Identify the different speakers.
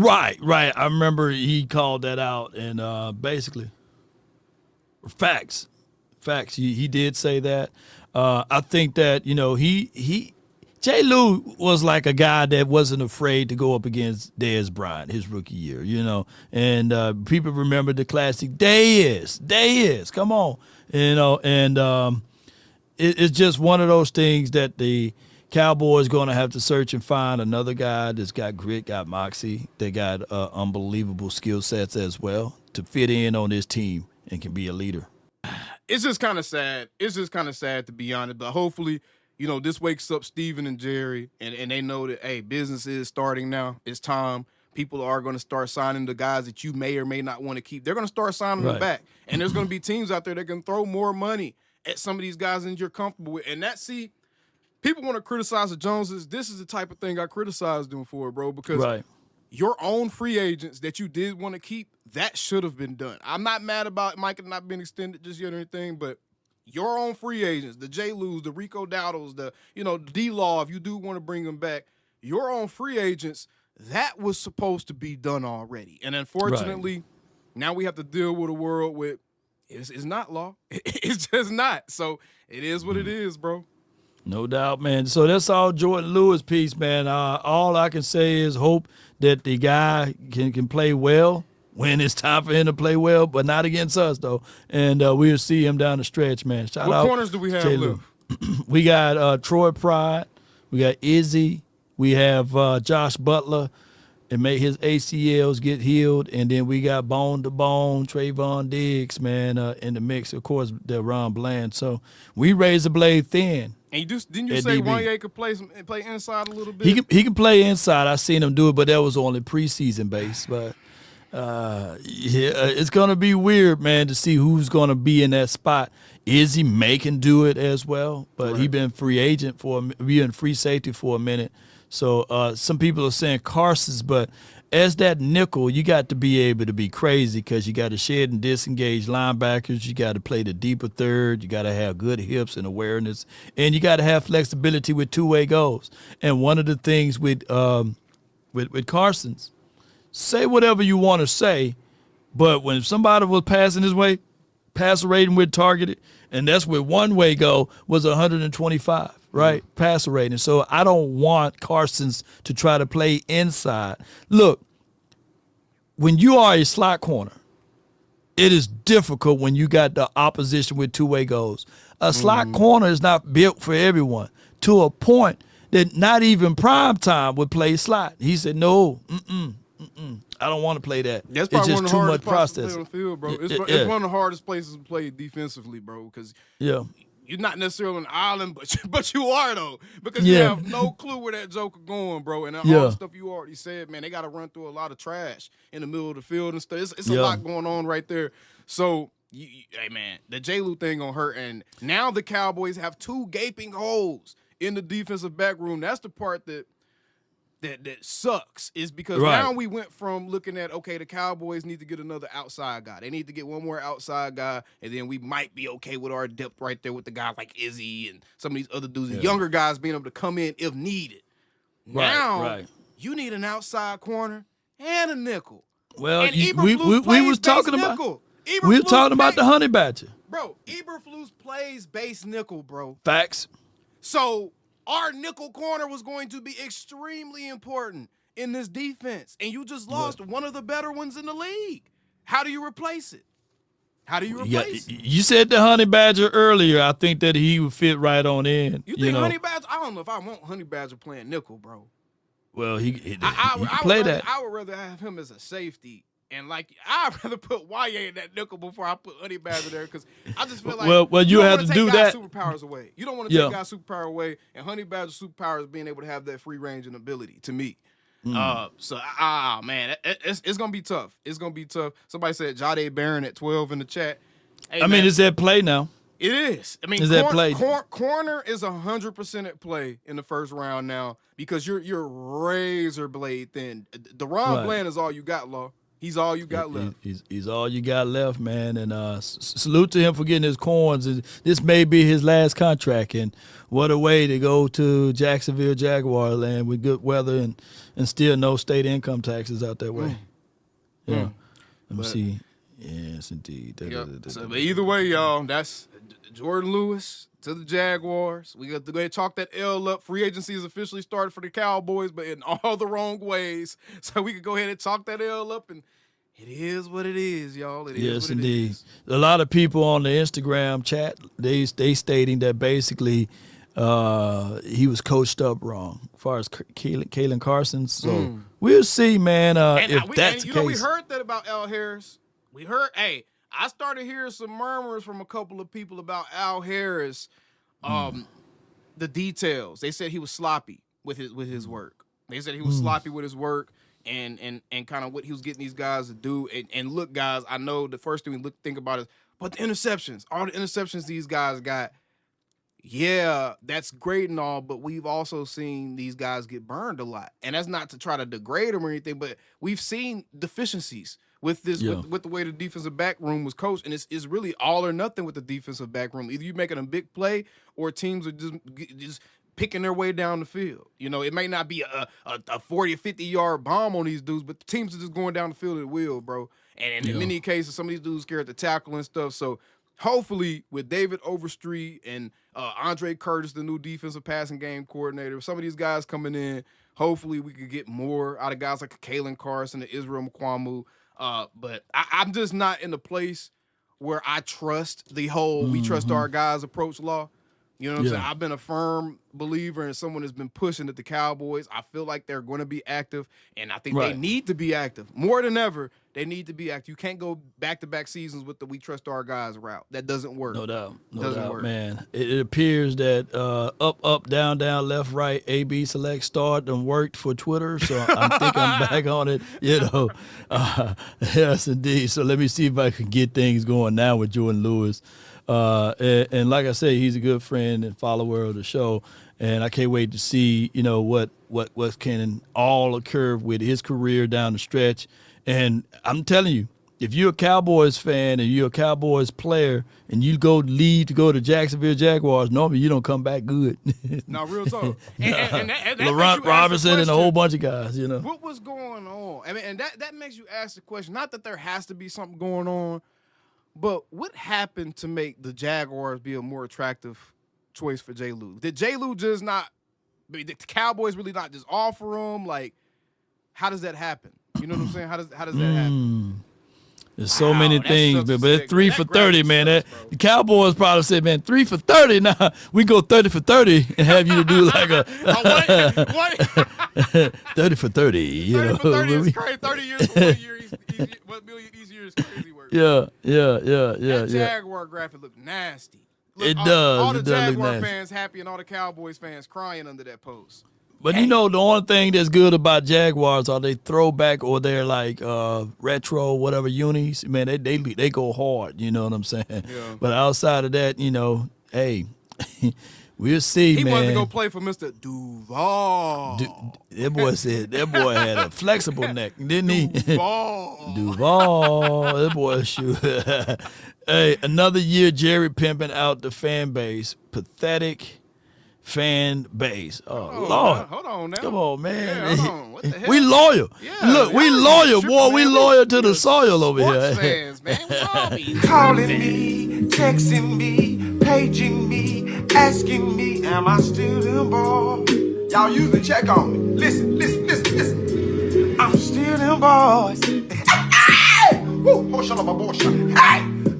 Speaker 1: Right, right. I remember he called that out, and basically, facts, facts. He did say that. I think that he J. Lou was like a guy that wasn't afraid to go up against Dez Bryant his rookie year, and people remember the classic Dez. Come on, and it's just one of those things that the Cowboys going to have to search and find another guy that's got grit, got moxie, they got unbelievable skill sets as well to fit in on this team and can be a leader.
Speaker 2: It's just kind of sad. It's just kind of sad, to be honest. But hopefully, this wakes up Steven and Jerry, and they know that, hey, business is starting now. It's time. People are going to start signing the guys that you may or may not want to keep. They're going to start signing them back. And there's going to be teams out there that can throw more money at some of these guys than you're comfortable with. And people want to criticize the Joneses. This is the type of thing I criticize them for, bro, because your own free agents that you did want to keep, that should have been done. I'm not mad about Mike not being extended just yet or anything, but your own free agents, the J. Lews, the Rico Dowdles, the D-Law, if you do want to bring them back, your own free agents, that was supposed to be done already. And unfortunately, now we have to deal with a world with it's not law. It's just not. So it is what it is, bro.
Speaker 1: No doubt, man. So that's all Jourdan Lewis piece, man. All I can say is hope that the guy can play well when it's time for him to play well, but not against us, though. And we'll see him down the stretch, man. Shout out.
Speaker 2: What corners do we have left?
Speaker 1: We got Troy Pride. We got Izzy. We have Josh Butler. And make his ACLs get healed. And then we got bone to bone Trayvon Diggs, man, in the mix. Of course, the Ron Bland. So we razor blade thin.
Speaker 2: And didn't you say Wanye could play inside a little bit?
Speaker 1: He can play inside. I seen him do it, but that was only preseason base. But it's gonna be weird, man, to see who's gonna be in that spot. Izzy May can do it as well, but he been free agent being free safety for a minute. So some people are saying Carson's, but as that nickel, you got to be able to be crazy because you got to shed and disengage linebackers. You got to play the deeper third. You got to have good hips and awareness, and you got to have flexibility with two-way goals. And one of the things with Carson's, say whatever you want to say, but when somebody was passing his way, passer rating with targeted, and that's with one-way go was 125. Right, passer rating. So I don't want Carson's to try to play inside. Look, when you are a slot corner, it is difficult when you got the opposition with two-way goals. A slot corner is not built for everyone to a point that not even prime time would play slot. He said, no, I don't want to play that.
Speaker 2: That's probably
Speaker 1: it's just
Speaker 2: one of the
Speaker 1: too much
Speaker 2: hardest
Speaker 1: process.
Speaker 2: On the field, bro. It's one of the hardest places to play defensively, bro, because you're not necessarily an island, but you are, though, because you have no clue where that joker going, bro. And all the stuff you already said, man, they got to run through a lot of trash in the middle of the field and stuff. It's a lot going on right there. So, hey, man, the J-Lou thing gonna hurt. And now the Cowboys have two gaping holes in the defensive back room. That's the part that sucks, is because now we went from looking at, okay, the Cowboys need to get another outside guy. They need to get one more outside guy, and then we might be okay with our depth right there with the guys like Izzy and some of these other dudes, and younger guys being able to come in if needed. Now, you need an outside corner and a nickel.
Speaker 1: Well, we was talking about the Honey Badger.
Speaker 2: Bro, Eberflus plays base nickel, bro.
Speaker 1: Facts.
Speaker 2: So our nickel corner was going to be extremely important in this defense, and you just lost one of the better ones in the league. How do you replace it?
Speaker 1: You said the Honey Badger earlier. I think that he would fit right on in.
Speaker 2: You think Honey Badger? I don't know if I want Honey Badger playing nickel, bro.
Speaker 1: Well, he can play that.
Speaker 2: I would rather have him as a safety. And, I'd rather put Wanye in that nickel before I put Honey Badger there, because I just feel like
Speaker 1: well, you have to do that.
Speaker 2: Superpowers away. You don't want to take guys' superpower away, and Honey Badger's superpower is being able to have that free range and ability, to me. Man, it's going to be tough. It's going to be tough. Somebody said Jade Barron at 12 in the chat. Hey,
Speaker 1: mean, it's at play now.
Speaker 2: It is. I mean, corner is 100% at play in the first round now, because you're razor blade thin. The Ron Bland is all you got, Law. He's all you got left.
Speaker 1: He's all you got left, man. And salute to him for getting his coins. And this may be his last contract. And what a way to go to Jacksonville Jaguar land with good weather and still no state income taxes out that way. Yeah. Let me see. Yes, indeed.
Speaker 2: So, but either way, y'all, that's Jourdan Lewis to the Jaguars. We got to go ahead and chalk that L up. Free agency is officially started for the Cowboys, but in all the wrong ways. So we could go ahead and chalk that L up, and it is what it is, y'all. It is
Speaker 1: yes,
Speaker 2: what
Speaker 1: indeed.
Speaker 2: It is.
Speaker 1: A lot of people on the Instagram chat, they stating that basically he was coached up wrong as far as Kalen Carson. So we'll see, man, if that's the case.
Speaker 2: We heard that about Al Harris. We heard, I started hearing some murmurs from a couple of people about Al Harris, the details. They said he was sloppy with his work. They said he was sloppy with his work and kind of what he was getting these guys to do. And look, guys, I know the first thing we think about is, but the interceptions, all the interceptions these guys got, yeah, that's great and all, but we've also seen these guys get burned a lot. And that's not to try to degrade them or anything, but we've seen deficiencies with this, with the way the defensive back room was coached. And it's really all or nothing with the defensive back room. Either you're making a big play or teams are just picking their way down the field. You know, it may not be a 40 or 50-yard bomb on these dudes, but the teams are just going down the field at will, bro. And in many cases, some of these dudes scared to tackle and stuff. So hopefully with David Overstreet and Andre Curtis, the new defensive passing game coordinator, some of these guys coming in, hopefully we could get more out of guys like Kalen Carson and Israel Mukwamu. But I'm just not in a place where I trust the whole we trust our guys approach law. You know what I'm saying? I've been a firm believer and someone has been pushing at the Cowboys. I feel like they're going to be active, and I think they need to be active. More than ever, they need to be active. You can't go back-to-back seasons with the we trust our guys route. That doesn't work.
Speaker 1: No doubt. No doubt, man. It appears that up, down, left, right, A-B, select, start and worked for Twitter, so I think I'm back on it, you know. Yes, indeed. So let me see if I can get things going now with Jourdan Lewis. And like I say, he's a good friend and follower of the show, and I can't wait to see, you know, what can all occur with his career down the stretch. And I'm telling you, if you're a Cowboys fan and you're a Cowboys player and you leave to go to Jacksonville Jaguars, normally you don't come back good.
Speaker 2: No, real talk. And
Speaker 1: Laurent Robinson and a whole bunch of guys, you know.
Speaker 2: What was going on? I mean, and that makes you ask the question, not that there has to be something going on, but what happened to make the Jaguars be a more attractive choice for J. Lou? Did J. Lou just not – did the Cowboys really not just offer him? Like, how does that happen? You know what I'm saying? How does that happen?
Speaker 1: There's so many things, but it's 3 for 30, man. The Cowboys probably said, man, 3 for 30 now. We go 30 for 30 and have you to do like a 30 for 30. You
Speaker 2: 30
Speaker 1: know?
Speaker 2: for 30 is crazy. 30 years for 1 year. What million each year is crazy work.
Speaker 1: Yeah.
Speaker 2: That Jaguar graphic looked nasty. Look,
Speaker 1: it does.
Speaker 2: All the
Speaker 1: it does
Speaker 2: Jaguar
Speaker 1: look nasty.
Speaker 2: fans happy and all the Cowboys fans crying under that post.
Speaker 1: But you know, the only thing that's good about Jaguars are they throwback or they're like retro, whatever unis. Man, they go hard. You know what I'm saying? Yeah. But outside of that, you know, hey, we'll see,
Speaker 2: he
Speaker 1: man.
Speaker 2: He wanted to go play for Mr. Duval.
Speaker 1: That boy said that boy had a flexible neck, didn't he?
Speaker 2: Duval.
Speaker 1: That boy shoot. Hey, another year Jerry pimping out the fan base. Pathetic fan base. Oh, Lord.
Speaker 2: Hold on now.
Speaker 1: Come on, man.
Speaker 2: Yeah, hold on. What the hell?
Speaker 1: We loyal.
Speaker 2: Yeah,
Speaker 1: look, we loyal, boy. We loyal to the soil over
Speaker 2: Sports
Speaker 1: here.
Speaker 2: fans, man. We all be
Speaker 3: calling me, texting me, paging me, asking me, am I still in ball? Y'all usually check on me. Listen. I'm still in balls. Hey! Woo! Oh, shut up, my boy. Hey!